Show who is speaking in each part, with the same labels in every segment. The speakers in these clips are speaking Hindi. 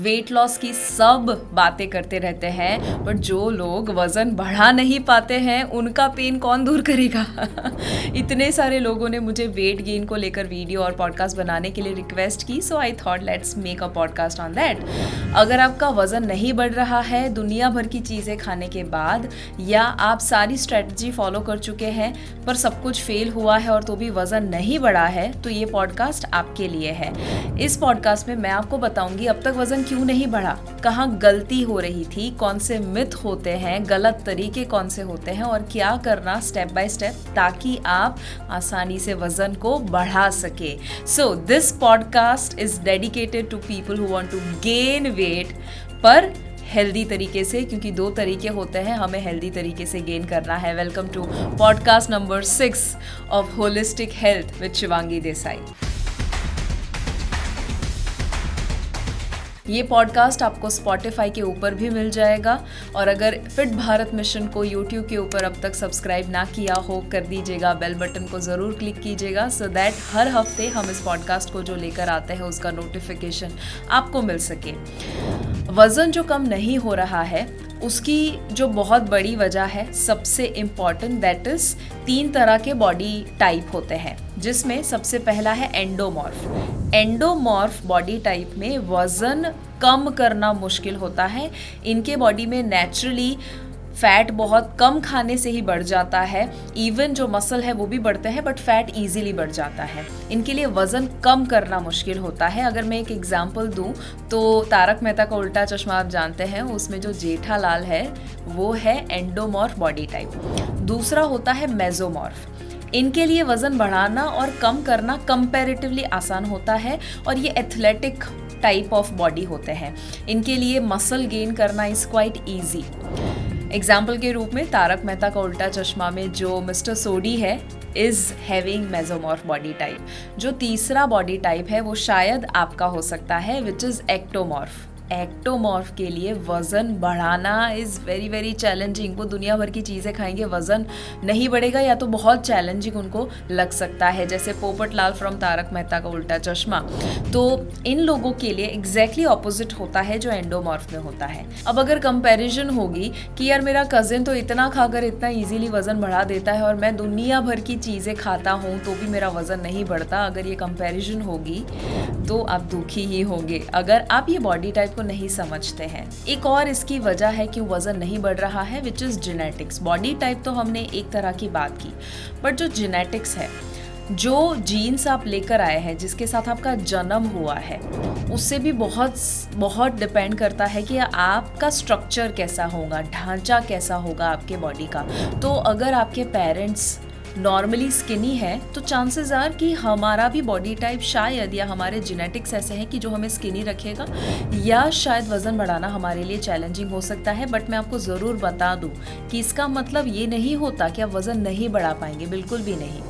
Speaker 1: वेट लॉस की सब बातें करते रहते हैं, बट जो लोग वज़न बढ़ा नहीं पाते हैं उनका पेन कौन दूर करेगा। इतने सारे लोगों ने मुझे वेट गेन को लेकर वीडियो और पॉडकास्ट बनाने के लिए रिक्वेस्ट की, so I thought let's make a podcast on that. अगर आपका वज़न नहीं बढ़ रहा है दुनिया भर की चीज़ें खाने के बाद, या आप सारी स्ट्रेटजी फॉलो कर चुके हैं पर सब कुछ फेल हुआ है और तो भी वज़न नहीं बढ़ा है, तो ये पॉडकास्ट आपके लिए है। इस पॉडकास्ट में मैं आपको बताऊंगी अब तक वज़न क्यों नहीं बढ़ा, कहाँ गलती हो रही थी, कौन से मिथ होते हैं, गलत तरीके कौन से होते हैं और क्या करना स्टेप बाय स्टेप ताकि आप आसानी से वज़न को बढ़ा सके। So this podcast is dedicated to people who want to gain weight, पर हेल्दी तरीके से, क्योंकि 2 तरीके होते हैं, हमें हेल्दी तरीके से गेन करना है। Welcome to podcast number 6 of holistic health with Shivangi Desai. ये पॉडकास्ट आपको स्पॉटिफाई के ऊपर भी मिल जाएगा, और अगर फिट भारत मिशन को यूट्यूब के ऊपर अब तक सब्सक्राइब ना किया हो कर दीजिएगा, बेल बटन को ज़रूर क्लिक कीजिएगा सो दैट हर हफ्ते हम इस पॉडकास्ट को जो लेकर आते हैं उसका नोटिफिकेशन आपको मिल सके। वज़न जो कम नहीं हो रहा है उसकी जो बहुत बड़ी वजह है, सबसे इम्पॉर्टेंट, दैट इज़ 3 तरह के बॉडी टाइप होते हैं, जिसमें सबसे पहला है एंडोमॉर्फ। एंडोमॉर्फ बॉडी टाइप में वज़न कम करना मुश्किल होता है। इनके बॉडी में नेचुरली फैट बहुत कम खाने से ही बढ़ जाता है, इवन जो मसल है वो भी बढ़ते हैं बट फैट इजीली बढ़ जाता है। इनके लिए वज़न कम करना मुश्किल होता है। अगर मैं एक एग्जांपल दूं तो तारक मेहता का उल्टा चश्मा आप जानते हैं, उसमें जो जेठालाल है वो है एंडोमॉर्फ बॉडी टाइप। दूसरा होता है मेसोमॉर्फ। इनके लिए वज़न बढ़ाना और कम करना कंपैरेटिवली आसान होता है और ये एथलेटिक टाइप ऑफ बॉडी होते हैं। इनके लिए मसल गेन करना इज़ क्वाइट ईजी। एग्जाम्पल के रूप में तारक मेहता का उल्टा चश्मा में जो मिस्टर सोडी है is having mesomorph body type. जो तीसरा बॉडी टाइप है वो शायद आपका हो सकता है, विच इज़ एक्टोमॉर्फ। एक्टोमॉर्फ के लिए वज़न बढ़ाना इज़ वेरी वेरी चैलेंजिंग। वो दुनिया भर की चीज़ें खाएंगे, वज़न नहीं बढ़ेगा या तो बहुत चैलेंजिंग उनको लग सकता है, जैसे पोपट लाल फ्रॉम तारक मेहता का उल्टा चश्मा। तो इन लोगों के लिए एग्जैक्टली ऑपोजिट होता है जो एंडोमॉर्फ में होता है। अब अगर कंपैरिजन होगी कि यार मेरा कज़िन तो इतना खाकर इतना ईजीली वज़न बढ़ा देता है और मैं दुनिया भर की चीज़ें खाता हूँ तो भी मेरा वज़न नहीं बढ़ता, अगर ये कंपैरिजन होगी तो आप दुखी ही होंगे अगर आप ये बॉडी टाइप को नहीं समझते हैं। एक और इसकी वजह है क्यों वज़न नहीं बढ़ रहा है, which is genetics. Body type तो हमने एक तरह की बात की, बट जो जेनेटिक्स है, जो जीन्स आप लेकर आए हैं, जिसके साथ आपका जन्म हुआ है, उससे भी बहुत बहुत डिपेंड करता है कि आपका स्ट्रक्चर कैसा होगा, ढांचा कैसा होगा आपके बॉडी का। तो अगर आपके पेरेंट्स नॉर्मली स्किनी है तो चांसेस आर कि हमारा भी बॉडी टाइप शायद, या हमारे जेनेटिक्स ऐसे हैं कि जो हमें स्किनी रखेगा, या शायद वज़न बढ़ाना हमारे लिए चैलेंजिंग हो सकता है। बट मैं आपको ज़रूर बता दूं कि इसका मतलब ये नहीं होता कि आप वज़न नहीं बढ़ा पाएंगे, बिल्कुल भी नहीं।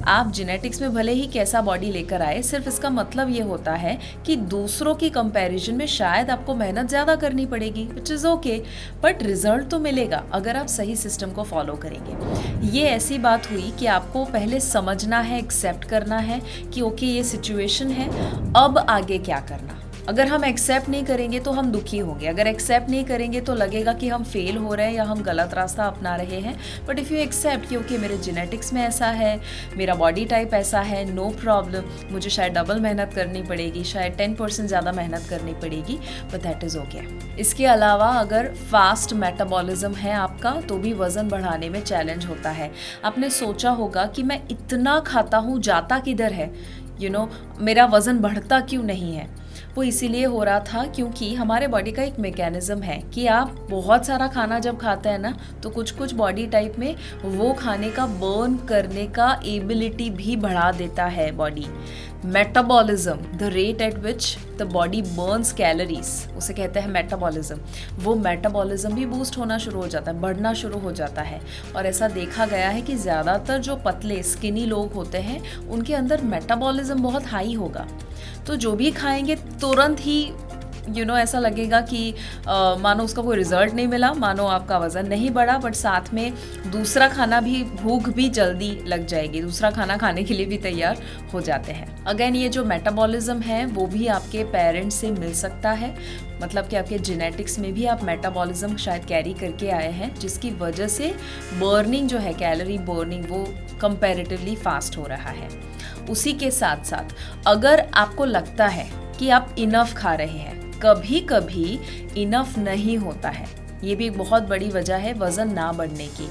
Speaker 1: आप जेनेटिक्स में भले ही कैसा बॉडी लेकर आए, सिर्फ इसका मतलब ये होता है कि दूसरों की कंपैरिजन में शायद आपको मेहनत ज़्यादा करनी पड़ेगी, which is okay, but result तो मिलेगा अगर आप सही सिस्टम को फॉलो करेंगे। ये ऐसी बात हुई कि आपको पहले समझना है, एक्सेप्ट करना है कि ओके ये सिचुएशन है, अब आगे क्या करना। अगर हम एक्सेप्ट नहीं करेंगे तो हम दुखी होंगे, अगर एक्सेप्ट नहीं करेंगे तो लगेगा कि हम फेल हो रहे हैं या हम गलत रास्ता अपना रहे हैं। बट इफ़ यू एक्सेप्ट कि ओके मेरे जेनेटिक्स में ऐसा है, मेरा बॉडी टाइप ऐसा है, नो प्रॉब्लम, मुझे शायद डबल मेहनत करनी पड़ेगी, शायद 10% ज़्यादा मेहनत करनी पड़ेगी, बट दैट इज़ ओके। इसके अलावा अगर फास्ट मेटाबॉलिज्म है आपका तो भी वज़न बढ़ाने में चैलेंज होता है। आपने सोचा होगा कि मैं इतना खाता हूँ, जाता किधर है, मेरा वज़न बढ़ता क्यों नहीं है। वो इसीलिए हो रहा था क्योंकि हमारे बॉडी का एक मैकेनिज्म है कि आप बहुत सारा खाना जब खाते हैं ना, तो कुछ कुछ बॉडी टाइप में वो खाने का बर्न करने का एबिलिटी भी बढ़ा देता है body. Metabolism, the rate at which the body Burns calories, उसे कहते हैं मेटाबॉलिज्म। वो मेटाबॉलिज्म भी बूस्ट होना शुरू हो जाता है, बढ़ना शुरू हो जाता है। और ऐसा देखा गया है कि ज़्यादातर जो पतले स्किनी लोग होते हैं उनके अंदर मेटाबॉलिज्म बहुत हाई होगा, तो जो भी खाएंगे तुरंत ही ऐसा लगेगा कि मानो उसका कोई रिजल्ट नहीं मिला, मानो आपका वज़न नहीं बढ़ा, बट साथ में दूसरा खाना भी, भूख भी जल्दी लग जाएगी, दूसरा खाना खाने के लिए भी तैयार हो जाते हैं। अगेन ये जो मेटाबॉलिज्म है वो भी आपके पेरेंट्स से मिल सकता है, मतलब कि आपके जेनेटिक्स में भी आप मेटाबॉलिज्म शायद कैरी करके आए हैं, जिसकी वजह से बर्निंग जो है, कैलोरी बर्निंग, वो कंपैरेटिवली फास्ट हो रहा है। उसी के साथ साथ अगर आपको लगता है कि आप इनफ खा रहे हैं, कभी कभी इनफ नहीं होता है, ये भी एक बहुत बड़ी वजह है वज़न ना बढ़ने की।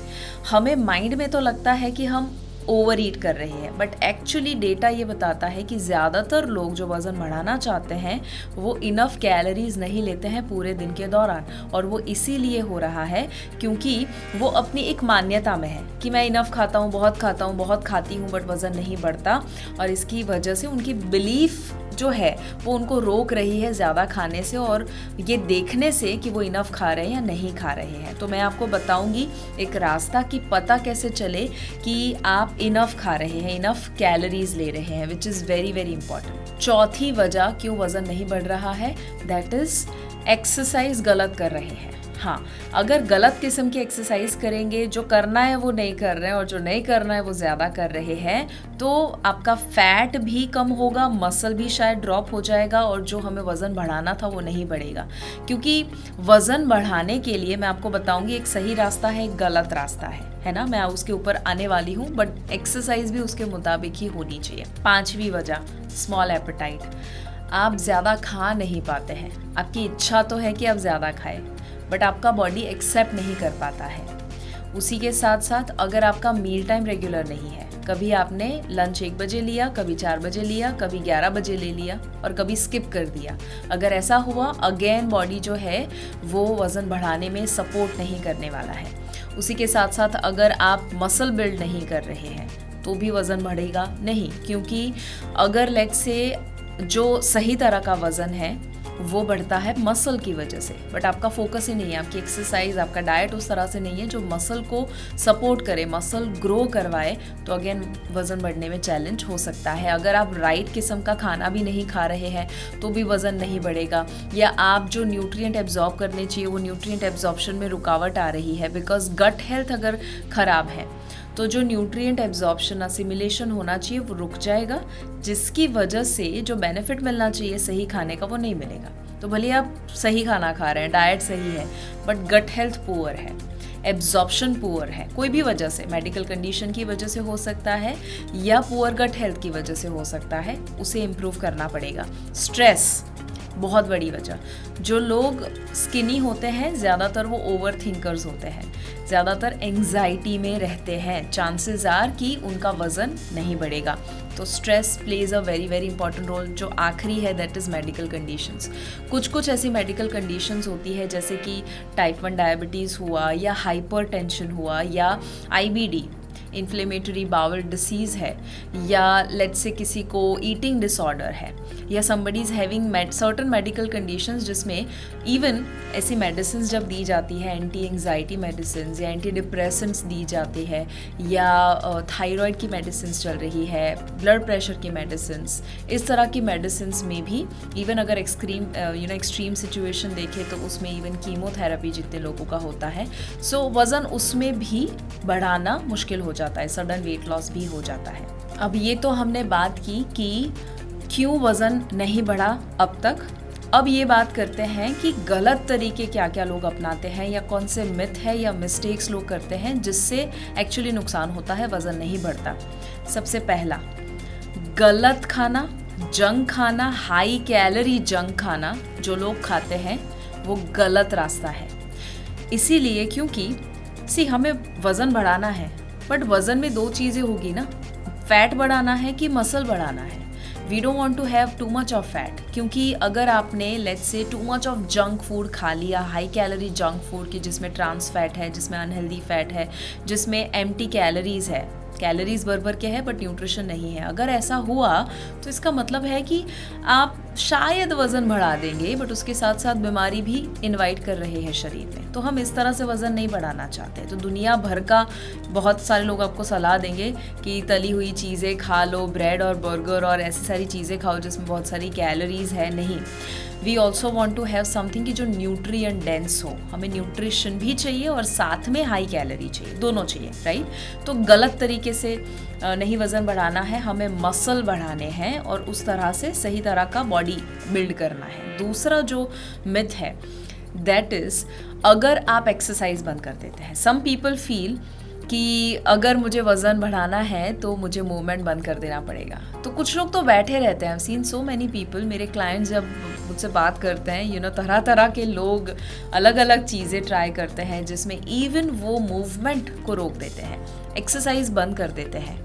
Speaker 1: हमें माइंड में तो लगता है कि हम ओवर ईट कर रहे हैं, बट एक्चुअली डेटा ये बताता है कि ज़्यादातर लोग जो वज़न बढ़ाना चाहते हैं वो इनफ कैलोरीज नहीं लेते हैं पूरे दिन के दौरान, और वो इसीलिए हो रहा है क्योंकि वो अपनी एक मान्यता में है कि मैं इनफ खाता हूँ, बहुत खाती हूँ, बट वज़न नहीं बढ़ता, और इसकी वजह से उनकी बिलीफ जो है वो उनको रोक रही है ज़्यादा खाने से और ये देखने से कि वो इनफ खा रहे हैं या नहीं खा रहे हैं। तो मैं आपको बताऊंगी एक रास्ता कि पता कैसे चले कि आप इनफ खा रहे हैं, इनफ कैलोरीज ले रहे हैं, which is very very important. चौथी वजह क्यों वज़न नहीं बढ़ रहा है, दैट इज़ एक्सरसाइज गलत कर रहे हैं। हाँ, अगर गलत किस्म की एक्सरसाइज करेंगे, जो करना है वो नहीं कर रहे हैं और जो नहीं करना है वो ज़्यादा कर रहे हैं, तो आपका फैट भी कम होगा, मसल भी शायद ड्रॉप हो जाएगा, और जो हमें वज़न बढ़ाना था वो नहीं बढ़ेगा। क्योंकि वज़न बढ़ाने के लिए मैं आपको बताऊंगी एक सही रास्ता है, एक गलत रास्ता है ना, मैं उसके ऊपर आने वाली हूँ, बट एक्सरसाइज भी उसके मुताबिक ही होनी चाहिए। पांचवी वजह, स्मॉल एपेटाइट। आप ज़्यादा खा नहीं पाते हैं, आपकी इच्छा तो है कि आप ज़्यादा खाएं, बट आपका बॉडी एक्सेप्ट नहीं कर पाता है। उसी के साथ साथ अगर आपका मील टाइम रेगुलर नहीं है, कभी आपने लंच 1 बजे लिया, कभी 4 बजे लिया, कभी 11 बजे ले लिया और कभी स्किप कर दिया, अगर ऐसा हुआ, अगेन बॉडी जो है वो वज़न बढ़ाने में सपोर्ट नहीं करने वाला है। उसी के साथ साथ अगर आप मसल बिल्ड नहीं कर रहे हैं तो भी वज़न बढ़ेगा नहीं, क्योंकि अगर लेट्स से जो सही तरह का वज़न है वो बढ़ता है मसल की वजह से, बट आपका फोकस ही नहीं है, आपकी एक्सरसाइज, आपका डाइट उस तरह से नहीं है जो मसल को सपोर्ट करे, मसल ग्रो करवाए, तो अगेन वज़न बढ़ने में चैलेंज हो सकता है। अगर आप राइट किस्म का खाना भी नहीं खा रहे हैं तो भी वज़न नहीं बढ़ेगा, या आप जो न्यूट्रिएंट एब्जॉर्ब करने चाहिए वो न्यूट्रिएंट एब्जॉर्प्शन में रुकावट आ रही है, बिकॉज गट हेल्थ अगर ख़राब है तो जो न्यूट्रिएंट एब्जॉर्प्शन, असिमिलेशन होना चाहिए वो रुक जाएगा, जिसकी वजह से जो बेनिफिट मिलना चाहिए सही खाने का वो नहीं मिलेगा। तो भले आप सही खाना खा रहे हैं, डाइट सही है, बट गट हेल्थ पुअर है, एब्जॉर्प्शन पुअर है, कोई भी वजह से, मेडिकल कंडीशन की वजह से हो सकता है या पुअर गट हेल्थ की वजह से हो सकता है, उसे इम्प्रूव करना पड़ेगा। स्ट्रेस बहुत बड़ी वजह, जो लोग स्किनी होते हैं ज़्यादातर वो ओवर थिंकर्स होते हैं, ज़्यादातर एंग्जाइटी में रहते हैं, चांसेस आर कि उनका वज़न नहीं बढ़ेगा। तो stress plays a very very important role. जो आखिरी है दैट इज़ मेडिकल कंडीशंस। कुछ ऐसी मेडिकल कंडीशंस होती है जैसे कि टाइप 1 डायबिटीज़ हुआ, या हाइपरटेंशन हुआ, या IBD, इन्फ्लेमेटरी बाउल डिसीज़ है, या लेट्स से किसी को ईटिंग डिसऑर्डर है, या somebody is having certain medical conditions जिसमें इवन ऐसी मेडिसिन जब दी जाती है, एंटी एंग्जाइटी मेडिसिन या एंटी डिप्रेसेंट्स दी जाती है, या थायराइड की मेडिसिन चल रही है, ब्लड प्रेशर की मेडिसिन, इस तरह की मेडिसिन में भी इवन अगर एक्सट्रीम सिचुएशन देखें तो उसमें इवन कीमोथेरेपी जितने लोगों का होता है, सो वज़न उसमें भी बढ़ाना मुश्किल हो जाता है, सडन वेट लॉस भी हो जाता है। अब ये तो हमने बात की कि क्यों वज़न नहीं बढ़ा अब तक। अब ये बात करते हैं कि गलत तरीके क्या क्या लोग अपनाते हैं, या कौन से मिथ है या मिस्टेक्स लोग करते हैं जिससे एक्चुअली नुकसान होता है, वज़न नहीं बढ़ता। सबसे पहला, गलत खाना, जंक खाना, हाई कैलोरी जंक खाना जो लोग खाते हैं वो गलत रास्ता है। इसीलिए क्योंकि हमें वज़न बढ़ाना है, बट वज़न में 2 चीज़ें होगी ना, फैट बढ़ाना है कि मसल बढ़ाना है। We don't want to have too much of fat, क्योंकि अगर आपने let's say too much of junk food खा लिया, हाई कैलोरी जंक फूड की जिसमें ट्रांस फैट है, जिसमें अनहेल्दी फैट है, जिसमें एम्प्टी कैलोरीज है, कैलोरीज भर के है बट न्यूट्रिशन नहीं है, अगर ऐसा हुआ तो इसका मतलब है कि आप शायद वज़न बढ़ा देंगे बट उसके साथ साथ बीमारी भी इनवाइट कर रहे हैं शरीर में। तो हम इस तरह से वज़न नहीं बढ़ाना चाहते। तो दुनिया भर का बहुत सारे लोग आपको सलाह देंगे कि तली हुई चीज़ें खा लो, ब्रेड और बर्गर और ऐसी सारी चीज़ें खाओ जिसमें बहुत सारी कैलोरीज है। नहीं, we also want to have something कि जो न्यूट्रिएंट डेंस हो, हमें न्यूट्रिशन भी चाहिए और साथ में हाई कैलोरी चाहिए, दोनों चाहिए, राइट। तो गलत तरीके से नहीं वज़न बढ़ाना है, हमें मसल बढ़ाने हैं और उस तरह से सही तरह का बॉडी बिल्ड करना है। दूसरा जो मिथ है दैट इज़, अगर आप एक्सरसाइज बंद कर देते हैं, सम पीपल फील कि अगर मुझे वज़न बढ़ाना है तो मुझे मूवमेंट बंद कर देना पड़ेगा। तो कुछ लोग तो बैठे रहते हैं, I seen so many people, मेरे क्लाइंट्स जब मुझसे बात करते हैं, तरह तरह के लोग अलग अलग चीज़ें ट्राई करते हैं जिसमें इवन वो मूवमेंट को रोक देते हैं, एक्सरसाइज बंद कर देते हैं,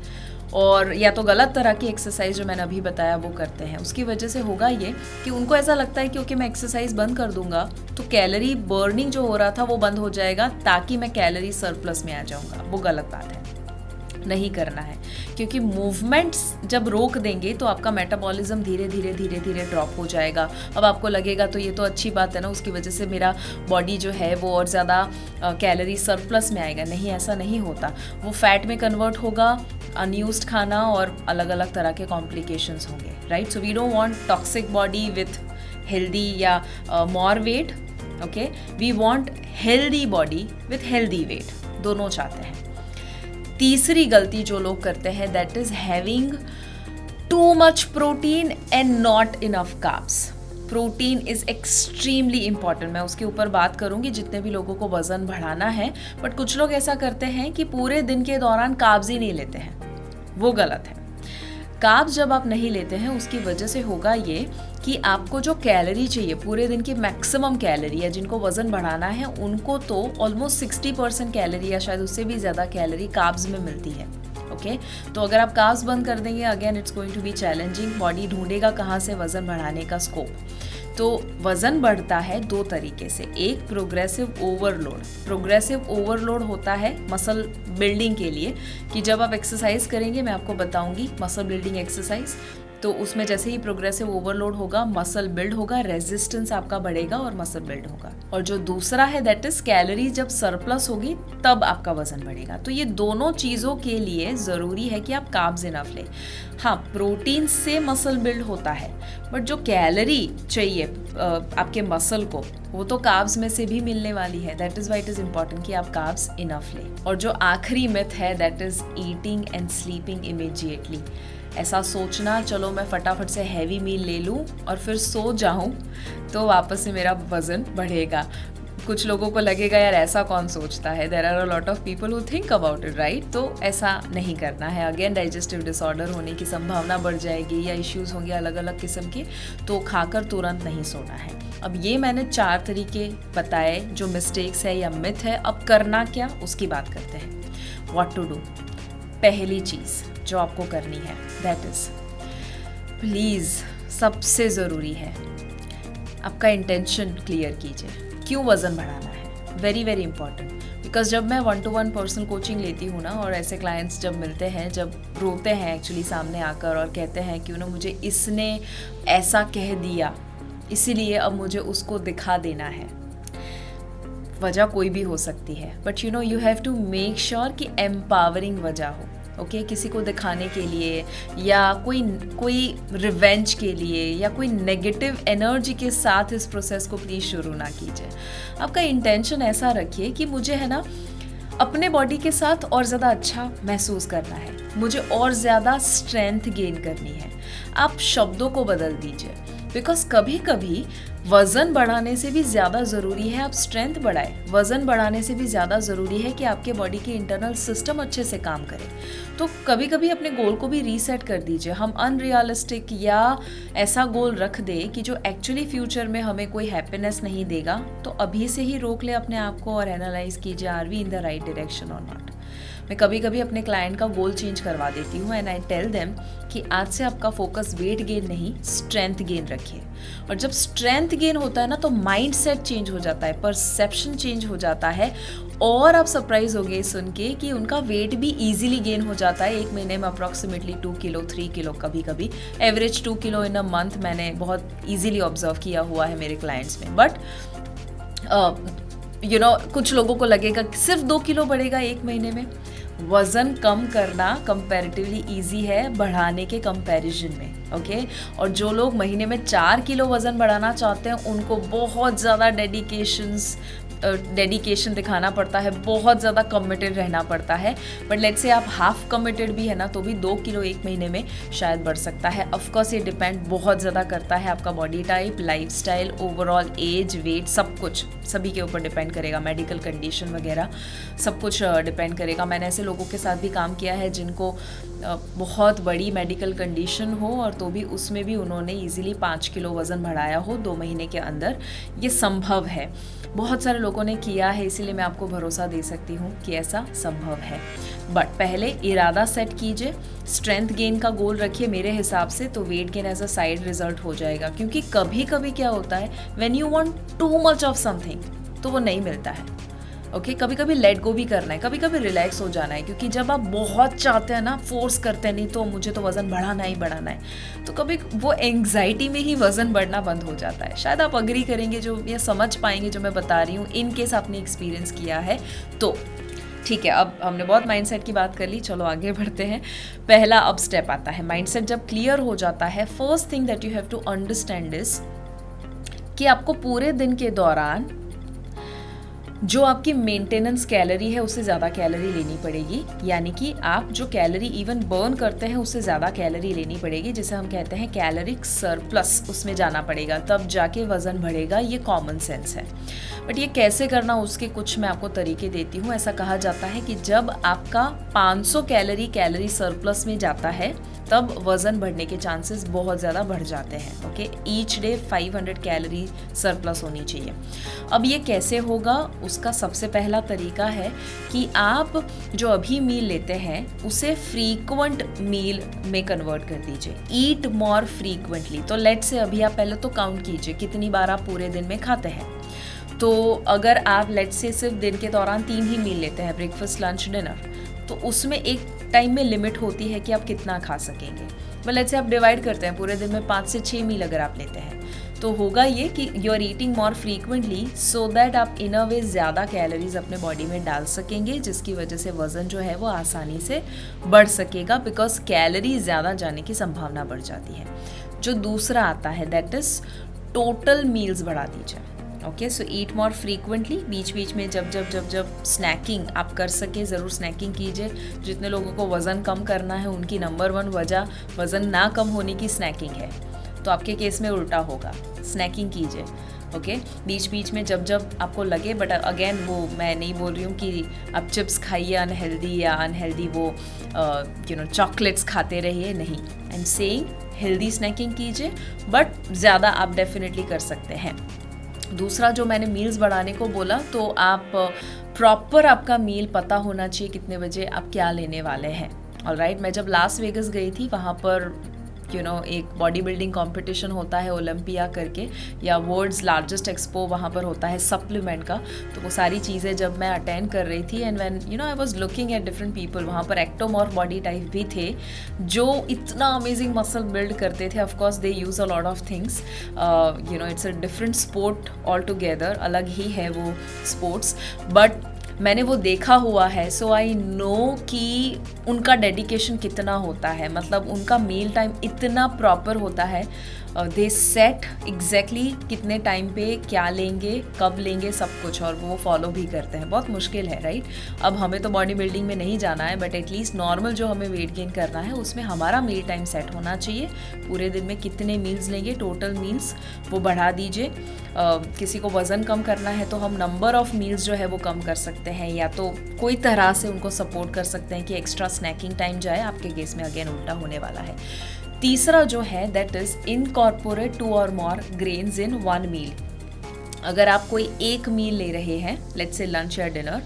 Speaker 1: और या तो गलत तरह की एक्सरसाइज जो मैंने अभी बताया वो करते हैं। उसकी वजह से होगा ये कि उनको ऐसा लगता है कि ओके मैं एक्सरसाइज बंद कर दूंगा तो कैलोरी बर्निंग जो हो रहा था वो बंद हो जाएगा ताकि मैं कैलोरी सरप्लस में आ जाऊंगा। वो गलत बात है, नहीं करना है, क्योंकि मूवमेंट्स जब रोक देंगे तो आपका मेटाबॉलिज्म धीरे धीरे धीरे धीरे ड्रॉप हो जाएगा। अब आपको लगेगा तो ये तो अच्छी बात है ना, उसकी वजह से मेरा बॉडी जो है वो और ज़्यादा कैलोरी सरप्लस में आएगा। नहीं, ऐसा नहीं होता, वो फैट में कन्वर्ट होगा, अनयूज्ड खाना और अलग अलग तरह के कॉम्प्लिकेशंस होंगे, right. So we don't want toxic body with healthy या more weight, okay, we want healthy body with healthy weight, दोनों चाहते हैं। तीसरी गलती जो लोग करते हैं that is having too much protein and not enough carbs. Protein is extremely important, मैं उसके ऊपर बात करूंगी जितने भी लोगों को वज़न बढ़ाना है। बट कुछ लोग ऐसा करते हैं कि पूरे दिन के दौरान कार्ब्स ही नहीं लेते हैं, वो गलत है। कार्ब्स जब आप नहीं लेते हैं उसकी वजह से होगा ये कि आपको जो कैलोरी चाहिए, पूरे दिन की मैक्सिमम कैलोरी है, जिनको वज़न बढ़ाना है उनको तो ऑलमोस्ट 60% कैलोरी या शायद उससे भी ज़्यादा कैलोरी कार्ब्स में मिलती है, ओके। तो अगर आप कार्ब्स बंद कर देंगे, again it's going to be challenging, body ढूंढेगा कहाँ से वज़न बढ़ाने का स्कोप। तो वज़न बढ़ता है दो तरीके से, एक प्रोग्रेसिव ओवरलोड। प्रोग्रेसिव ओवरलोड होता है मसल बिल्डिंग के लिए कि जब आप एक्सरसाइज करेंगे, मैं आपको बताऊंगी मसल बिल्डिंग एक्सरसाइज, तो उसमें जैसे ही प्रोग्रेसिव ओवरलोड होगा मसल बिल्ड होगा, रेजिस्टेंस आपका बढ़ेगा और मसल बिल्ड होगा। और जो दूसरा है दैट इज कैलोरी जब सरप्लस होगी तब आपका वजन बढ़ेगा। तो ये दोनों चीज़ों के लिए ज़रूरी है कि आप कार्ब्स इनफ लें। हाँ, प्रोटीन से मसल बिल्ड होता है, बट जो कैलोरी चाहिए आपके मसल को वो तो कार्ब्स में से भी मिलने वाली है। That is why it is important कि आप कार्ब्स इनफ लें। और जो आखिरी मिथ है that is eating and sleeping immediately. ऐसा सोचना चलो मैं फटाफट से हैवी मील ले लूँ और फिर सो जाऊँ तो वापस से मेरा वज़न बढ़ेगा। कुछ लोगों को लगेगा यार ऐसा कौन सोचता है, there are a lot of people who think about it, right. तो ऐसा नहीं करना है। अगेन डाइजेस्टिव डिसऑर्डर होने की संभावना बढ़ जाएगी या इश्यूज होंगे अलग अलग किस्म के, तो खाकर तुरंत नहीं सोना है। अब ये मैंने 4 तरीके बताए जो मिस्टेक्स है या मिथ है। अब करना क्या उसकी बात करते हैं। What to do. पहली चीज़ जो आपको करनी है दैट इज़, प्लीज़ सबसे ज़रूरी है आपका इंटेंशन क्लियर कीजिए, क्यों वज़न बढ़ाना है। वेरी वेरी इंपॉर्टेंट, बिकॉज जब मैं 1-to-1 पर्सनल कोचिंग लेती हूँ ना, और ऐसे क्लाइंट्स जब मिलते हैं, जब रोते हैं एक्चुअली सामने आकर और कहते हैं कि मुझे इसने ऐसा कह दिया इसीलिए अब मुझे उसको दिखा देना है। वजह कोई भी हो सकती है, but you have to make sure कि एम्पावरिंग वजह हो, ओके। किसी को दिखाने के लिए या कोई रिवेंज के लिए या कोई नेगेटिव एनर्जी के साथ इस प्रोसेस को प्लीज़ शुरू ना कीजिए। आपका इंटेंशन ऐसा रखिए कि मुझे है ना अपने बॉडी के साथ और ज़्यादा अच्छा महसूस करना है, मुझे और ज़्यादा स्ट्रेंथ गेन करनी है। आप शब्दों को बदल दीजिए, बिकॉज कभी कभी वज़न बढ़ाने से भी ज़्यादा ज़रूरी है आप स्ट्रेंथ बढ़ाएं। वज़न बढ़ाने से भी ज़्यादा ज़रूरी है कि आपके बॉडी की इंटरनल सिस्टम अच्छे से काम करे। तो कभी कभी अपने गोल को भी रीसेट कर दीजिए। हम अनरियलिस्टिक या ऐसा गोल रख दे कि जो एक्चुअली फ्यूचर में हमें कोई हैप्पीनेस नहीं देगा, तो अभी से ही रोक ले अपने आप को और एनालाइज कीजिए are we in the right direction और नॉट। मैं कभी कभी अपने क्लाइंट का गोल चेंज करवा देती हूँ एंड आई टेल देम कि आज से आपका फोकस वेट गेन नहीं स्ट्रेंथ गेन रखिए। और जब स्ट्रेंथ गेन होता है ना तो माइंड सेट चेंज हो जाता है, परसेप्शन चेंज हो जाता है, और आप सरप्राइज होगे सुन के कि उनका वेट भी इजीली गेन हो जाता है। 1 महीने में अप्रॉक्सीमेटली 2 किलो 3 किलो, कभी कभी average 2 kilo in a month मैंने बहुत ईजिली ऑब्जर्व किया हुआ है मेरे क्लाइंट्स में। बट कुछ लोगों को लगेगा कि सिर्फ 2 किलो बढ़ेगा 1 महीने में। वज़न कम करना कंपैरेटिवली ईजी है बढ़ाने के कंपैरिजन में। ओके और जो लोग महीने में 4 किलो वज़न बढ़ाना चाहते हैं उनको बहुत ज़्यादा डेडिकेशन दिखाना पड़ता है, बहुत ज़्यादा कमिटेड रहना पड़ता है। बट लेट्स से आप हाफ कमिटेड भी है ना तो भी 2 किलो एक महीने में शायद बढ़ सकता है। ऑफकोर्स ये डिपेंड बहुत ज़्यादा करता है आपका body type, lifestyle, overall age, weight, सब कुछ सभी के ऊपर डिपेंड करेगा, मेडिकल कंडीशन वगैरह सब कुछ डिपेंड करेगा। मैंने ऐसे लोगों के साथ भी काम किया है जिनको बहुत बड़ी मेडिकल कंडीशन हो और तो भी उसमें भी उन्होंने इजीली 5 किलो वज़न बढ़ाया हो 2 महीने के अंदर। ये संभव है, बहुत सारे लोगों ने किया है, इसीलिए मैं आपको भरोसा दे सकती हूँ कि ऐसा संभव है। बट पहले इरादा सेट कीजिए, स्ट्रेंथ गेन का गोल रखिए। मेरे हिसाब से तो weight gain as a side result हो जाएगा, क्योंकि कभी कभी क्या होता है when you want too much of something तो वो नहीं मिलता है। ओके कभी कभी लेट गो भी करना है, कभी कभी रिलैक्स हो जाना है, क्योंकि जब आप बहुत चाहते हैं ना, फोर्स करते हैं नहीं तो मुझे तो वज़न बढ़ाना ही बढ़ाना है, तो कभी वो एंग्जाइटी में ही वज़न बढ़ना बंद हो जाता है। शायद आप अग्री करेंगे जो या समझ पाएंगे जो मैं बता रही हूँ, इन केस आपने एक्सपीरियंस किया है तो। ठीक है, अब हमने बहुत माइंडसेट की बात कर ली, चलो आगे बढ़ते हैं। पहला अब स्टेप आता है, माइंडसेट जब क्लियर हो जाता है, first thing that you have to understand is कि आपको पूरे दिन के दौरान जो आपकी मेंटेनेंस कैलोरी है उससे ज़्यादा कैलोरी लेनी पड़ेगी, यानी कि आप जो कैलोरी इवन बर्न करते हैं उससे ज़्यादा कैलोरी लेनी पड़ेगी, जिसे हम कहते हैं कैलोरिक सरप्लस, उसमें जाना पड़ेगा, तब जाके वज़न बढ़ेगा। ये कॉमन सेंस है। बट ये कैसे करना उसके कुछ मैं आपको तरीके देती हूँ। ऐसा कहा जाता है कि जब आपका 500 कैलोरी सरप्लस में जाता है तब वज़न बढ़ने के चांसेस बहुत ज़्यादा बढ़ जाते हैं। Okay each day 500 calorie surplus होनी चाहिए। अब ये कैसे होगा, उसका सबसे पहला तरीका है कि आप जो अभी मील लेते हैं उसे फ्रीक्वेंट मील में कन्वर्ट कर दीजिए। ईट मोर फ्रीक्वेंटली। तो लेट से अभी आप पहले तो काउंट कीजिए कितनी बार आप पूरे दिन में खाते हैं। तो अगर आप लेट से सिर्फ दिन के दौरान 3 ही मील लेते हैं, ब्रेकफास्ट, लंच, डिनर, तो उसमें एक टाइम में लिमिट होती है कि आप कितना खा सकेंगे। मतलब लेट्स से आप डिवाइड करते हैं, पूरे दिन में 5 से 6 मील अगर आप लेते हैं तो होगा ये कि you are eating more frequently so that आप इन अ वे ज़्यादा कैलोरीज अपने बॉडी में डाल सकेंगे, जिसकी वजह से वज़न जो है वो आसानी से बढ़ सकेगा, बिकॉज कैलोरी ज़्यादा जाने की संभावना बढ़ जाती है। जो दूसरा आता है दैट इज़ टोटल मील्स बढ़ा दीजिए। ओके सो ईट मोर फ्रीक्वेंटली। बीच बीच में जब स्नैकिंग आप कर सके ज़रूर स्नैकिंग कीजिए। जितने लोगों को वज़न कम करना है उनकी नंबर 1 वजह वज़न ना कम होने की स्नैकिंग है, तो आपके केस में उल्टा होगा, स्नैकिंग कीजिए। ओके बीच बीच में जब आपको लगे, बट अगेन वो मैं नहीं बोल रही हूँ कि आप चिप्स खाइए अनहेल्दी वो चॉकलेट्स खाते रहिए, नहीं। I am saying healthy snacking कीजिए, बट ज़्यादा आप डेफिनेटली कर सकते हैं। दूसरा जो मैंने मील्स बढ़ाने को बोला, तो आप प्रॉपर आपका मील पता होना चाहिए कितने बजे आप क्या लेने वाले हैं। ऑलराइट, मैं जब लास वेगस गई थी वहाँ पर एक बॉडी बिल्डिंग कॉम्पिटिशन होता है ओलंपिया करके, या वर्ल्ड्स लार्जेस्ट एक्सपो वहाँ पर होता है सप्लीमेंट का। तो वो सारी चीज़ें जब मैं अटेंड कर रही थी and when I was looking at different people, वहाँ पर एक्टोमॉर्फ बॉडी टाइप भी थे जो इतना अमेजिंग मसल बिल्ड करते थे। Of course they use a lot of things, it's a different sport all together, अलग ही है वो स्पोर्ट्स, बट मैंने वो देखा हुआ है, सो आई नो कि उनका डेडिकेशन कितना होता है। मतलब उनका मील टाइम इतना प्रॉपर होता है, दे सेट एग्जैक्टली कितने टाइम पे क्या लेंगे, कब लेंगे, सब कुछ, और वो फॉलो भी करते हैं। बहुत मुश्किल है, राइट। अब हमें तो बॉडी बिल्डिंग में नहीं जाना है, बट एटलीस्ट नॉर्मल जो हमें वेट गेन करना है उसमें हमारा मील टाइम सेट होना चाहिए। पूरे दिन में कितने मील्स लेंगे, टोटल मील्स वो बढ़ा दीजिए। किसी को वज़न कम करना है तो हम नंबर ऑफ़ मील्स जो है वो कम कर सकते हैं, या तो कोई तरह से उनको सपोर्ट कर सकते हैं कि एक्स्ट्रा स्नैकिंग टाइम जाए। आपके केस में अगेन उल्टा होने वाला है। तीसरा जो है दैट इज़ इनकॉर्पोरेट 2 और मोर ग्रेन्स इन 1 मील। अगर आप कोई एक मील ले रहे हैं, लेट्स से लंच या डिनर,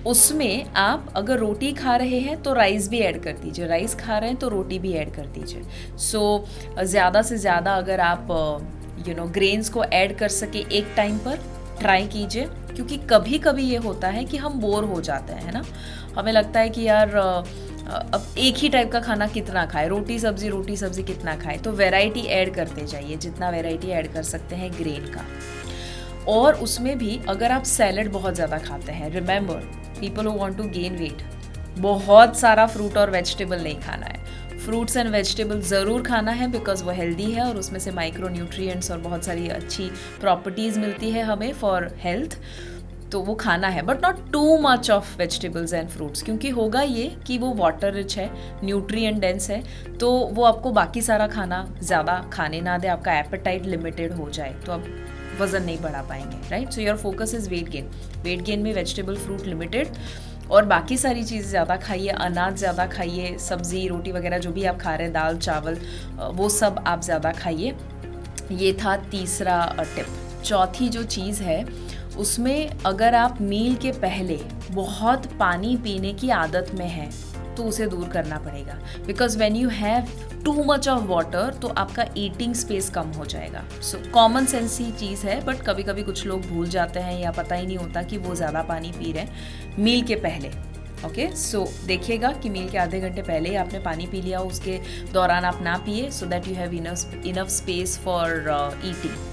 Speaker 1: उसमें आप अगर रोटी खा रहे हैं तो राइस भी ऐड कर दीजिए, राइस खा रहे हैं तो रोटी भी ऐड कर दीजिए। सो ज़्यादा से ज़्यादा अगर आप ग्रेन्स को ऐड कर सके एक टाइम पर ट्राई कीजिए, क्योंकि कभी कभी ये होता है कि हम बोर हो जाते हैं ना, हमें लगता है कि यार अब एक ही टाइप का खाना कितना खाए, रोटी सब्जी कितना खाए। तो वैरायटी ऐड करते जाइए, जितना वैरायटी ऐड कर सकते हैं ग्रेन का। और उसमें भी अगर आप सैलड बहुत ज़्यादा खाते हैं, remember people who want to gain weight, बहुत सारा फ्रूट और वेजिटेबल नहीं खाना है, फ्रूट्स एंड वेजिटेबल ज़रूर खाना है बिकॉज वो हेल्दी है और उसमें से माइक्रो न्यूट्रिएंट्स और बहुत सारी अच्छी प्रॉपर्टीज़ मिलती है हमें फॉर हेल्थ, तो वो खाना है, but not to much of vegetables and fruits, क्योंकि होगा ये कि वो वाटर रिच है, न्यूट्रिएंट डेंस है, तो वो आपको बाकी सारा खाना ज़्यादा खाने ना दे, आपका एपेटाइट लिमिटेड हो जाए तो आप वज़न नहीं बढ़ा पाएंगे, right. So your focus is weight gain. Weight gain में वेजिटेबल फ्रूट लिमिटेड और बाकी सारी चीज़ ज़्यादा खाइए, अनाज ज़्यादा खाइए, सब्ज़ी रोटी वगैरह जो भी आप खा रहे हैं, दाल चावल, वो सब आप ज़्यादा खाइए। ये था तीसरा टिप। चौथी जो चीज़ है उसमें अगर आप मील के पहले बहुत पानी पीने की आदत में हैं तो उसे दूर करना पड़ेगा, because when you have too much of water तो आपका ईटिंग स्पेस कम हो जाएगा। सो कॉमन सेंस ही चीज़ है, बट कभी कभी कुछ लोग भूल जाते हैं या पता ही नहीं होता कि वो ज़्यादा पानी पी रहे हैं मील के पहले। ओके, सो देखिएगा कि मील के आधे घंटे पहले ही आपने पानी पी लिया, उसके दौरान आप ना पिए, so that you have enough space for eating.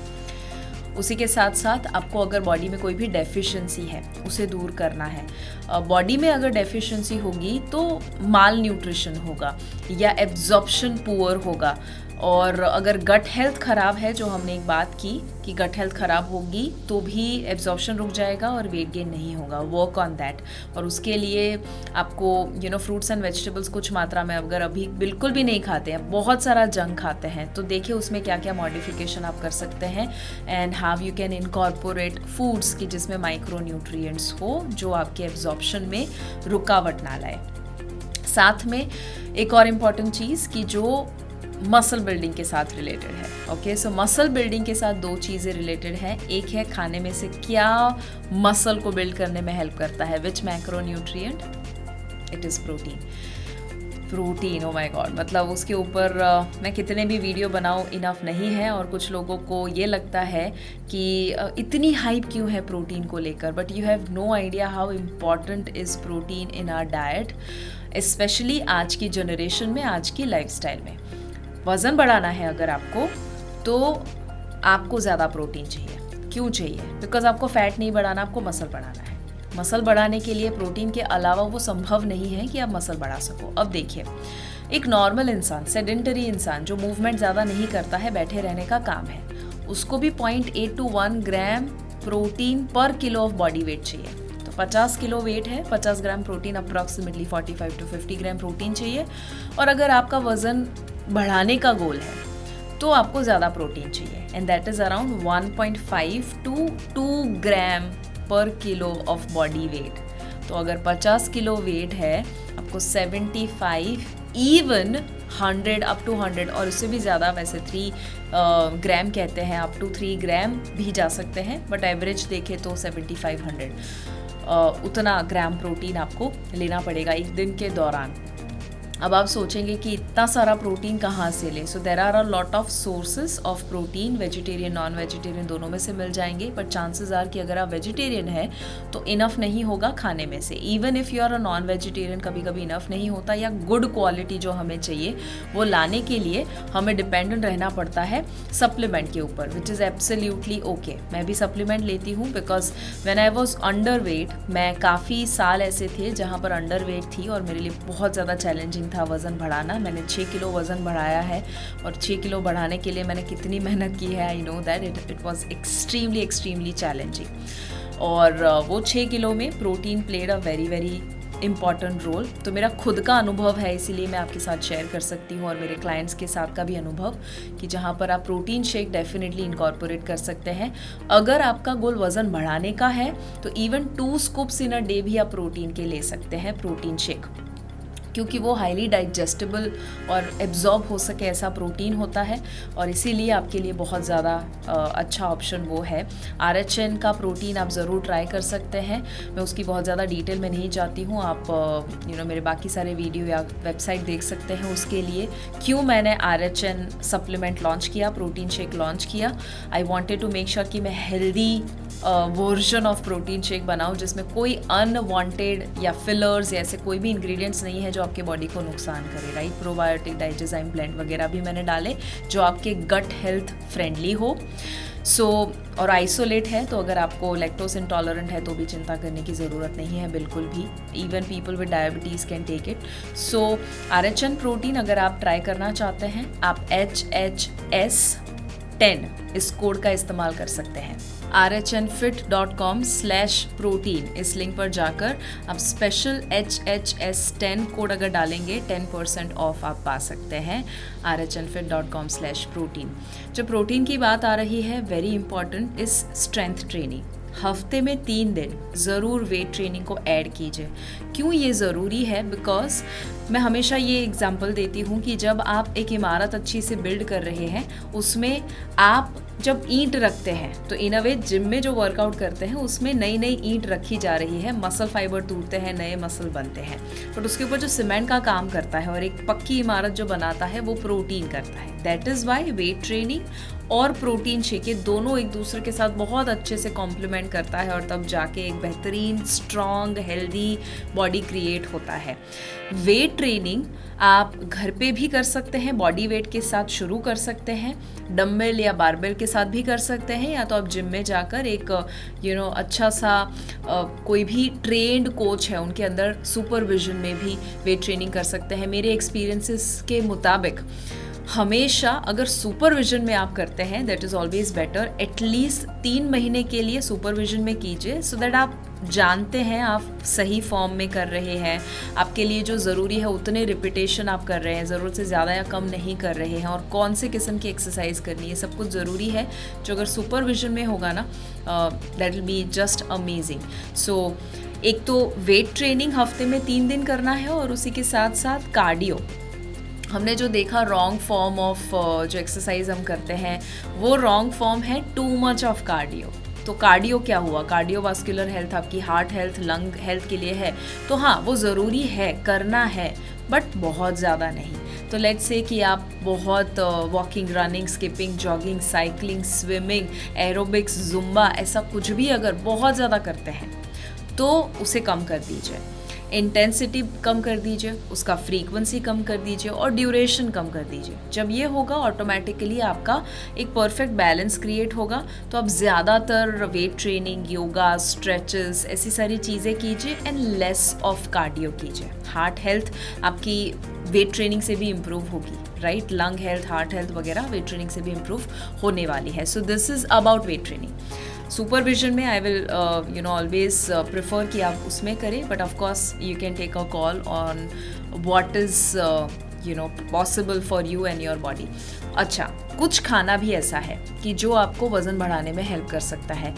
Speaker 1: उसी के साथ साथ आपको अगर बॉडी में कोई भी डेफिशिएंसी है उसे दूर करना है। बॉडी में अगर डेफिशिएंसी होगी तो माल न्यूट्रिशन होगा या एब्जॉर्प्शन पुअर होगा, और अगर गट हेल्थ ख़राब है, जो हमने एक बात की कि गट हेल्थ ख़राब होगी तो भी एब्जॉर्प्शन रुक जाएगा और वेट गेन नहीं होगा। वर्क ऑन दैट, और उसके लिए आपको फ्रूट्स एंड वेजिटेबल्स कुछ मात्रा में, अगर अभी बिल्कुल भी नहीं खाते हैं, बहुत सारा जंक खाते हैं, तो देखिए उसमें क्या क्या मॉडिफिकेशन आप कर सकते हैं and how you can incorporate foods की जिसमें माइक्रो न्यूट्रिएंट्स हो जो आपके एब्जॉर्प्शन में रुकावट ना लाए। साथ में एक और इम्पॉर्टेंट चीज़ कि जो मसल बिल्डिंग के साथ रिलेटेड है। ओके, सो मसल बिल्डिंग के साथ दो चीज़ें रिलेटेड हैं। एक है खाने में से क्या मसल को बिल्ड करने में हेल्प करता है, which macronutrient, it is protein. Oh my god, मतलब उसके ऊपर मैं कितने भी वीडियो बनाऊँ इनफ नहीं है, और कुछ लोगों को ये लगता है कि इतनी हाइप क्यों है प्रोटीन को लेकर, but you have no idea how important is protein in our diet, specially आज की जनरेशन में, आज की लाइफस्टाइल में। वज़न बढ़ाना है अगर आपको, तो आपको ज़्यादा प्रोटीन चाहिए। क्यों चाहिए? बिकॉज आपको फैट नहीं बढ़ाना, आपको मसल बढ़ाना है। मसल बढ़ाने के लिए प्रोटीन के अलावा वो संभव नहीं है कि आप मसल बढ़ा सको। अब देखिए, एक नॉर्मल इंसान, सेडेंटरी इंसान जो मूवमेंट ज़्यादा नहीं करता है, बैठे रहने का काम है, उसको भी 0.8 to 1 ग्राम प्रोटीन पर किलो ऑफ बॉडी वेट चाहिए। 50 किलो वेट है, 50 gram protein, approximately 45 to 50 gram protein चाहिए। और अगर आपका वज़न बढ़ाने का गोल है तो आपको ज़्यादा प्रोटीन चाहिए, and that is around 1.5 to 2 ग्राम पर किलो ऑफ बॉडी वेट। तो अगर 50 किलो वेट है, आपको 75, इवन 100 अप टू 100 और उससे भी ज़्यादा, वैसे 3 ग्राम कहते हैं, अप टू 3 ग्राम भी जा सकते हैं, बट एवरेज देखें तो 75-100 उतना ग्राम प्रोटीन आपको लेना पड़ेगा एक दिन के दौरान। अब आप सोचेंगे कि इतना सारा प्रोटीन कहाँ से ले। So there are a lot of sources of protein, vegetarian non vegetarian दोनों में से मिल जाएंगे, बट चांसेस आर कि अगर आप वेजिटेरियन है तो इनफ नहीं होगा खाने में से। Even if you are a non vegetarian, कभी कभी इनफ नहीं होता, या गुड क्वालिटी जो हमें चाहिए वो लाने के लिए हमें डिपेंडेंट रहना पड़ता है सप्लीमेंट के ऊपर, विच इज़ एब्सोल्युटली ओके। मैं भी सप्लीमेंट लेती हूँ because when I was under weight, मैं काफ़ी साल ऐसे थे जहाँ पर अंडर वेट थी और मेरे लिए बहुत ज़्यादा चैलेंजिंग था वज़न बढ़ाना। मैंने 6 किलो वज़न बढ़ाया है, और 6 किलो बढ़ाने के लिए मैंने कितनी मेहनत की है, I know that it was extremely challenging. और वो 6 किलो में protein played a very important role. तो मेरा खुद का अनुभव है, इसीलिए मैं आपके साथ शेयर कर सकती हूँ, और मेरे क्लाइंट्स के साथ का भी अनुभव, कि जहाँ पर आप प्रोटीन शेक डेफिनेटली इनकॉर्पोरेट कर सकते हैं। अगर आपका गोल वज़न बढ़ाने का है तो even 2 scoops in a day भी आप प्रोटीन के ले सकते हैं, प्रोटीन शेक, क्योंकि वो हाईली डाइजेस्टेबल और एब्जॉर्ब हो सके ऐसा प्रोटीन होता है, और इसीलिए आपके लिए बहुत ज़्यादा अच्छा ऑप्शन वो है। RHN का प्रोटीन आप ज़रूर ट्राई कर सकते हैं। मैं उसकी बहुत ज़्यादा डिटेल में नहीं जाती हूँ, आप मेरे बाकी सारे वीडियो या वेबसाइट देख सकते हैं उसके लिए, क्यों मैंने RHN सप्लीमेंट लॉन्च किया, प्रोटीन शेक लॉन्च किया। I wanted to make sure कि मैं healthy version of protein shake बनाओ जिसमें कोई अनवांटेड या फिलर्स या ऐसे कोई भी इंग्रेडिएंट्स नहीं है जो आपके बॉडी को नुकसान करे, राइट। प्रोबायोटिक, डाइजेजाइम ब्लेंड वगैरह भी मैंने डाले जो आपके गट हेल्थ फ्रेंडली हो। और आइसोलेट है, तो अगर आपको लैक्टोज इंटॉलरेंट है तो भी चिंता करने की ज़रूरत नहीं है बिल्कुल भी। Even people with diabetes can take it. RHN protein अगर आप ट्राई करना चाहते हैं, आप HHS10 इस कोड का इस्तेमाल कर सकते हैं। rhnfit.com/protein इस लिंक पर जाकर आप स्पेशल HHS10 कोड अगर डालेंगे 10% ऑफ आप पा सकते हैं rhnfit.com/protein। जब प्रोटीन की बात आ रही है, very important is strength training. हफ्ते में 3 दिन ज़रूर वेट ट्रेनिंग को ऐड कीजिए। क्यों ये ज़रूरी है? बिकॉज मैं हमेशा ये एग्जांपल देती हूँ कि जब आप एक इमारत अच्छी से बिल्ड कर रहे हैं, उसमें आप जब ईंट रखते हैं तो इन अ वे जिम में जो वर्कआउट करते हैं उसमें नई नई ईंट रखी जा रही है, मसल फाइबर टूटते हैं, नए मसल बनते हैं, बट उसके ऊपर जो सीमेंट का काम करता है और एक पक्की इमारत जो बनाता है वो प्रोटीन करता है। That is why weight training और प्रोटीन शेक दोनों एक दूसरे के साथ बहुत अच्छे से कॉम्प्लीमेंट करता है और तब जाके एक बेहतरीन स्ट्रॉन्ग हेल्दी बॉडी क्रिएट होता है। वेट ट्रेनिंग आप घर पे भी कर सकते हैं, बॉडी वेट के साथ शुरू कर सकते हैं, डम्बल या बारबेल के साथ भी कर सकते हैं, या तो आप जिम में जाकर एक अच्छा सा कोई भी ट्रेंड कोच है उनके अंदर सुपरविजन में भी वेट ट्रेनिंग कर सकते हैं। मेरे एक्सपीरियंसेस के मुताबिक हमेशा अगर सुपरविजन में आप करते हैं, that is always better. At least 3 महीने के लिए सुपरविजन में कीजिए, सो दैट आप जानते हैं आप सही फॉर्म में कर रहे हैं, आपके लिए जो ज़रूरी है उतने रिपीटेशन आप कर रहे हैं, ज़रूरत से ज़्यादा या कम नहीं कर रहे हैं, और कौन से किस्म की एक्सरसाइज करनी है, सब कुछ ज़रूरी है। जो अगर सुपरविजन में होगा ना, that will be just amazing. एक तो वेट ट्रेनिंग हफ्ते में 3 दिन करना है, और उसी के साथ साथ कार्डियो। हमने जो देखा रॉन्ग फॉर्म ऑफ जो एक्सरसाइज हम करते हैं वो रॉन्ग फॉर्म है टू मच ऑफ कार्डियो। तो कार्डियो क्या हुआ? कार्डियोवास्कुलर हेल्थ आपकी हार्ट हेल्थ, लंग हेल्थ के लिए है, तो हाँ वो ज़रूरी है, करना है, बट बहुत ज़्यादा नहीं। तो लेट्स से कि आप बहुत walking, running, skipping, jogging, cycling, swimming, aerobics, Zumba, ऐसा कुछ भी अगर बहुत ज़्यादा करते हैं तो उसे कम कर दीजिए, इंटेंसिटी कम कर दीजिए, उसका फ्रीक्वेंसी कम कर दीजिए और ड्यूरेशन कम कर दीजिए। जब ये होगा ऑटोमेटिकली आपका एक परफेक्ट बैलेंस क्रिएट होगा। तो आप ज़्यादातर वेट ट्रेनिंग, योगा, स्ट्रेचेस, ऐसी सारी चीज़ें कीजिए एंड लेस ऑफ कार्डियो कीजिए। हार्ट हेल्थ आपकी वेट ट्रेनिंग से भी इम्प्रूव होगी, right. Lung health, heart health वगैरह वेट ट्रेनिंग से भी इम्प्रूव होने वाली है। So this is about weight training. Supervision में आई विल ऑलवेज प्रेफर कि आप उसमें करें, but of course you can take a call on what is possible for you and your body. अच्छा, कुछ खाना भी ऐसा है कि जो आपको वज़न बढ़ाने में हेल्प कर सकता है।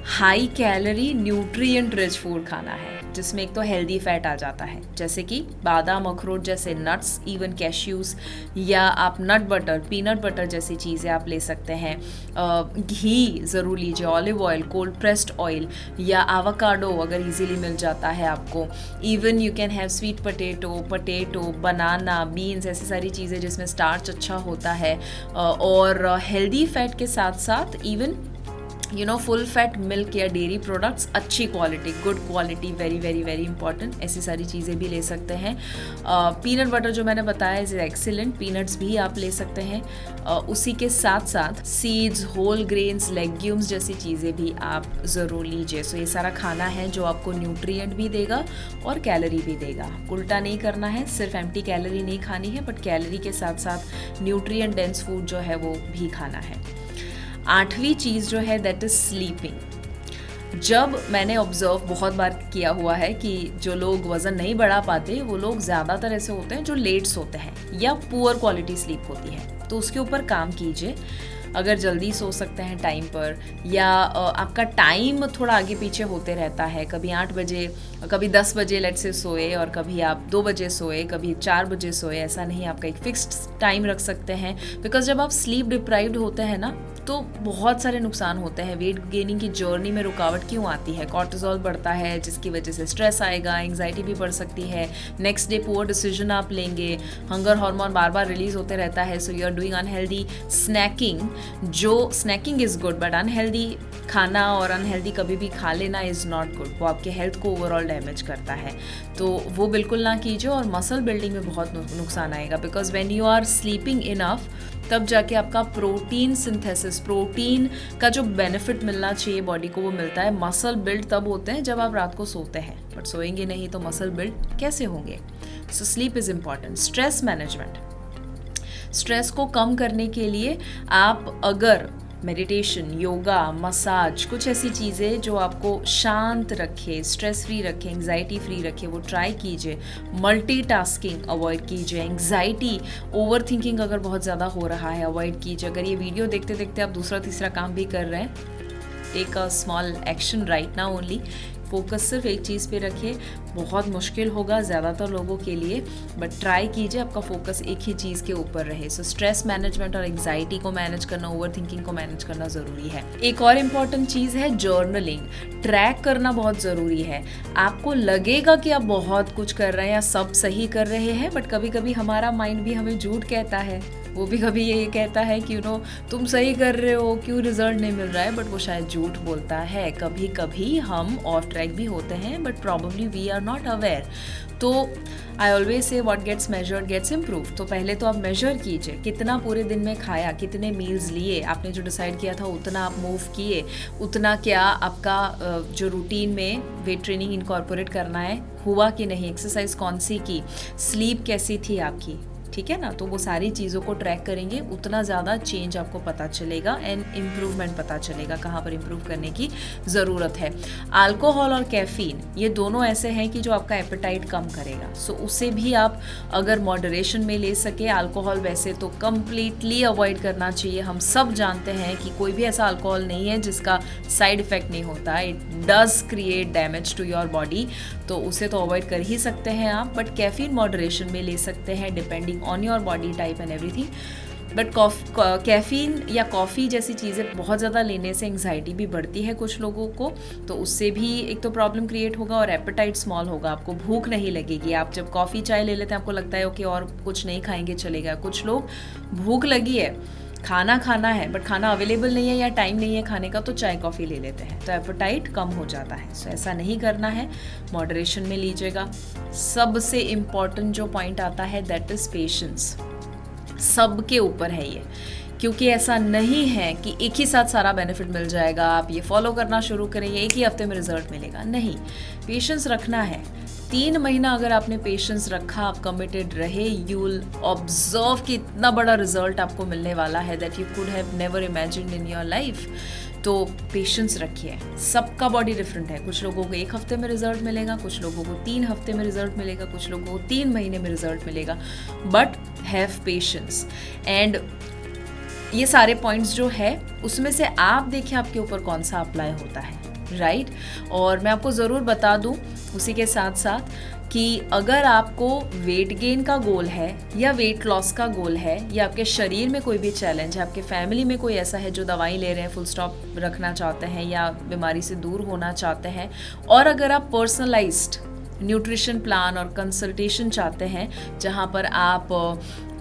Speaker 1: High calorie nutrient rich food खाना है जिसमें एक तो हेल्दी फैट आ जाता है, जैसे कि बादाम, अखरोट जैसे नट्स, इवन कैश्यूज़, या आप नट बटर, पीनट बटर जैसी चीज़ें आप ले सकते हैं। घी ज़रूर लीजिए, olive oil, cold pressed oil, या आवाकाडो अगर इजीली मिल जाता है आपको। Even you can have sweet potato, banana, beans, ऐसी सारी चीज़ें जिसमें स्टार्च अच्छा होता है। और हेल्दी फैट के साथ साथ इवन फुल फैट मिल्क या डेयरी प्रोडक्ट्स, अच्छी quality, good quality, very very very important, ऐसी सारी चीज़ें भी ले सकते हैं। पीनट बटर जो मैंने बताया इज़ एक्सीलेंट, पीनट्स भी आप ले सकते हैं। उसी के साथ साथ सीड्स, होल ग्रेन्स, लेग्यूम्स जैसी चीज़ें भी आप ज़रूर लीजिए। सो ये सारा खाना है जो आपको न्यूट्रिएंट भी देगा और कैलोरी भी देगा। उल्टा नहीं करना है, सिर्फ एम्प्टी कैलोरी नहीं खानी है, बट कैलोरी के साथ साथ न्यूट्रिएंट डेंस फूड जो है वो भी खाना है। 8वीं चीज़ जो है दैट इज़ स्लीपिंग। जब मैंने ऑब्ज़र्व बहुत बार किया हुआ है कि जो लोग वज़न नहीं बढ़ा पाते वो लोग ज़्यादातर ऐसे होते हैं जो लेट सोते हैं या पुअर क्वालिटी स्लीप होती है, तो उसके ऊपर काम कीजिए। अगर जल्दी सो सकते हैं टाइम पर, या आपका टाइम थोड़ा आगे पीछे होते रहता है, कभी 8 बजे, कभी 10 बजे लेट से सोए, और कभी आप 2 बजे सोए, कभी 4 बजे सोए, ऐसा नहीं, आपका एक फिक्स्ड टाइम रख सकते हैं। बिकॉज जब आप स्लीप डिप्राइव्ड होते हैं ना, तो बहुत सारे नुकसान होते हैं। वेट गेनिंग की जर्नी में रुकावट क्यों आती है? कॉर्टिसोल बढ़ता है जिसकी वजह से स्ट्रेस आएगा, एंग्जाइटी भी बढ़ सकती है, नेक्स्ट डे पुअर डिसीजन आप लेंगे, हंगर हार्मोन बार बार रिलीज होते रहता है, so you are doing unhealthy snacking. जो snacking is good but unhealthy खाना और अनहेल्दी कभी भी खा लेना इज़ नॉट गुड, वो आपके हेल्थ को ओवरऑल डैमेज करता है, तो वो बिल्कुल ना कीजिए। और मसल बिल्डिंग में बहुत नुकसान आएगा, because when you are sleeping enough तब जाके आपका प्रोटीन सिंथेसिस, प्रोटीन का जो बेनिफिट मिलना चाहिए बॉडी को वो मिलता है। मसल बिल्ड तब होते हैं जब आप रात को सोते हैं, बट सोएंगे नहीं तो मसल बिल्ड कैसे होंगे? So sleep is important. Stress management, stress को कम करने के लिए आप अगर मेडिटेशन, योगा, मसाज, कुछ ऐसी चीज़ें जो आपको शांत रखे, स्ट्रेस फ्री रखे, एंग्जाइटी फ्री रखे, वो ट्राई कीजिए। मल्टीटास्किंग अवॉइड कीजिए। एंग्जाइटी, ओवर थिंकिंग अगर बहुत ज़्यादा हो रहा है अवॉइड कीजिए। अगर ये वीडियो देखते देखते आप दूसरा तीसरा काम भी कर रहे हैं, take a small action right now only. Focus सिर्फ एक चीज़ पे रखिए। बहुत मुश्किल होगा ज़्यादातर लोगों के लिए, बट ट्राई कीजिए आपका फोकस एक ही चीज़ के ऊपर रहे। सो स्ट्रेस मैनेजमेंट और एंग्जाइटी को मैनेज करना, ओवर थिंकिंग को मैनेज करना ज़रूरी है। एक और इम्पॉर्टेंट चीज़ है जर्नलिंग। ट्रैक करना बहुत ज़रूरी है। आपको लगेगा कि आप बहुत कुछ कर रहे हैं या सब सही कर रहे हैं, बट कभी कभी हमारा माइंड भी हमें झूठ कहता है। वो भी कभी ये कहता है कि तुम सही कर रहे हो, क्यों रिजल्ट नहीं मिल रहा है, बट वो शायद झूठ बोलता है। कभी कभी हम ऑफ ट्रैक भी होते हैं, but probably we are not aware. तो I always say what gets measured gets improve. तो पहले तो आप मेजर कीजिए, कितना पूरे दिन में खाया, कितने मील्स लिए, आपने जो डिसाइड किया था उतना आप मूव किए, उतना क्या आपका जो रूटीन में वेट ट्रेनिंग इनकॉर्पोरेट करना है हुआ कि नहीं, एक्सरसाइज कौन सी की, स्लीप कैसी थी आपकी, ठीक है ना? तो वो सारी चीज़ों को ट्रैक करेंगे, उतना ज़्यादा चेंज आपको पता चलेगा एंड इम्प्रूवमेंट पता चलेगा कहाँ पर इम्प्रूव करने की ज़रूरत है। अल्कोहल और कैफीन, ये दोनों ऐसे हैं कि जो आपका एपेटाइट कम करेगा। सो उसे भी आप अगर मॉडरेशन में ले सके। अल्कोहल वैसे तो कम्प्लीटली अवॉइड करना चाहिए। हम सब जानते हैं कि कोई भी ऐसा अल्कोहल नहीं है जिसका साइड इफ़ेक्ट नहीं होता। It does create damage to your body, तो उसे तो अवॉइड कर ही सकते हैं आप, बट कैफीन मॉडरेशन में ले सकते हैं depending on your body type and everything. But caffeine या कॉफ़ी जैसी चीज़ें बहुत ज़्यादा लेने से एंग्जाइटी भी बढ़ती है कुछ लोगों को, तो उससे भी एक तो प्रॉब्लम क्रिएट होगा और एपेटाइट स्मॉल होगा, आपको भूख नहीं लगेगी। आप जब कॉफ़ी चाय ले लेते हैं आपको लगता है ओके और कुछ नहीं खाएंगे चलेगा। कुछ लोग भूख लगी है, खाना खाना है बट खाना अवेलेबल नहीं है या टाइम नहीं है खाने का, तो चाय कॉफ़ी ले लेते हैं, तो एपेटाइट कम हो जाता है। सो ऐसा नहीं करना है, मॉडरेशन में लीजिएगा। सबसे इम्पॉर्टेंट जो पॉइंट आता है दैट इज़ पेशेंस। सबके ऊपर है ये, क्योंकि ऐसा नहीं है कि एक ही साथ सारा बेनिफिट मिल जाएगा, आप ये फॉलो करना शुरू करेंगे एक ही हफ्ते में रिजल्ट मिलेगा, नहीं। पेशेंस रखना है। 3 महीना अगर आपने पेशेंस रखा, आप कमिटेड रहे, यू विल ऑब्जर्व कि इतना बड़ा रिजल्ट आपको मिलने वाला है that you could have never imagined in your life. तो पेशेंस रखिए। सबका बॉडी डिफरेंट है, कुछ लोगों को 1 हफ्ते में रिजल्ट मिलेगा, कुछ लोगों को 3 हफ्ते में रिजल्ट मिलेगा, कुछ लोगों को 3 महीने में रिजल्ट मिलेगा, बट हैव पेशेंस। एंड ये सारे पॉइंट्स जो है उसमें से आप देखिए आपके ऊपर कौन सा अप्लाई होता है, राइट। और मैं आपको ज़रूर बता दूं उसी के साथ साथ कि अगर आपको वेट गेन का गोल है या वेट लॉस का गोल है या आपके शरीर में कोई भी चैलेंज है, आपके फैमिली में कोई ऐसा है जो दवाई ले रहे हैं, फुल स्टॉप रखना चाहते हैं या बीमारी से दूर होना चाहते हैं, और अगर आप पर्सनलाइज्ड न्यूट्रिशन प्लान और कंसल्टेशन चाहते हैं जहाँ पर आप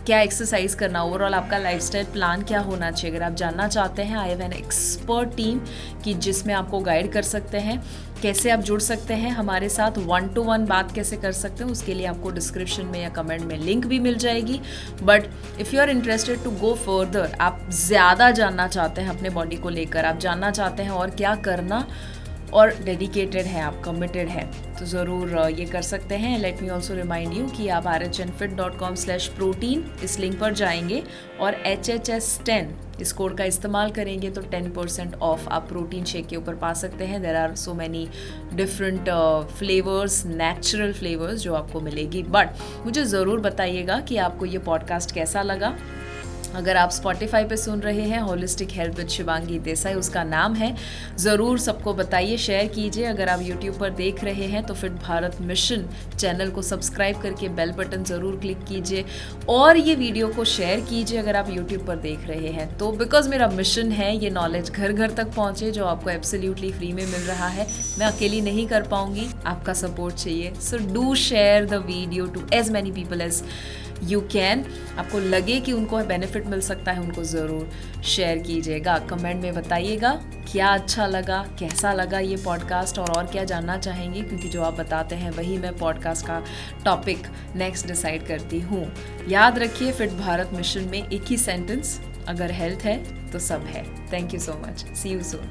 Speaker 1: क्या एक्सरसाइज करना, ओवरऑल आपका लाइफस्टाइल प्लान क्या होना चाहिए, अगर आप जानना चाहते हैं, I have an expert team कि जिसमें आपको गाइड कर सकते हैं। कैसे आप जुड़ सकते हैं हमारे साथ, 1-to-1 बात कैसे कर सकते हैं, उसके लिए आपको डिस्क्रिप्शन में या कमेंट में लिंक भी मिल जाएगी। But if you are interested to go further, आप ज़्यादा जानना चाहते हैं अपने बॉडी को लेकर, आप जानना चाहते हैं और क्या करना, और डेडिकेटेड है, आप कमिटेड है, तो ज़रूर ये कर सकते हैं। Let me also remind you कि आप rhnfit.com/protein इस लिंक पर जाएंगे और HHS10 इस कोड का इस्तेमाल करेंगे तो 10% ऑफ आप प्रोटीन शेक के ऊपर पा सकते हैं। There are so many different flavours, natural flavours जो आपको मिलेगी। बट मुझे ज़रूर बताइएगा कि आपको ये पॉडकास्ट कैसा लगा। अगर आप स्पॉटिफाई पे सुन रहे हैं, holistic health with Shivangi Desai उसका नाम है, ज़रूर सबको बताइए, शेयर कीजिए। अगर आप यूट्यूब पर देख रहे हैं तो फिट भारत मिशन चैनल को सब्सक्राइब करके बेल बटन ज़रूर क्लिक कीजिए और ये वीडियो को शेयर कीजिए अगर आप यूट्यूब पर देख रहे हैं तो। बिकॉज मेरा मिशन है ये नॉलेज घर घर तक पहुँचे जो आपको एब्सोल्युटली फ्री में मिल रहा है। मैं अकेली नहीं कर पाऊँगी, आपका सपोर्ट चाहिए। So do share the video to as many people as you can. आपको लगे कि उनको बेनिफिट मिल सकता है, उनको ज़रूर शेयर कीजिएगा। कमेंट में बताइएगा क्या अच्छा लगा, कैसा लगा ये पॉडकास्ट और क्या जानना चाहेंगे, क्योंकि जो आप बताते हैं वही मैं पॉडकास्ट का टॉपिक नेक्स्ट डिसाइड करती हूँ। याद रखिए फिट भारत मिशन में एक ही सेंटेंस, अगर हेल्थ है तो सब है। Thank you so much, see you soon.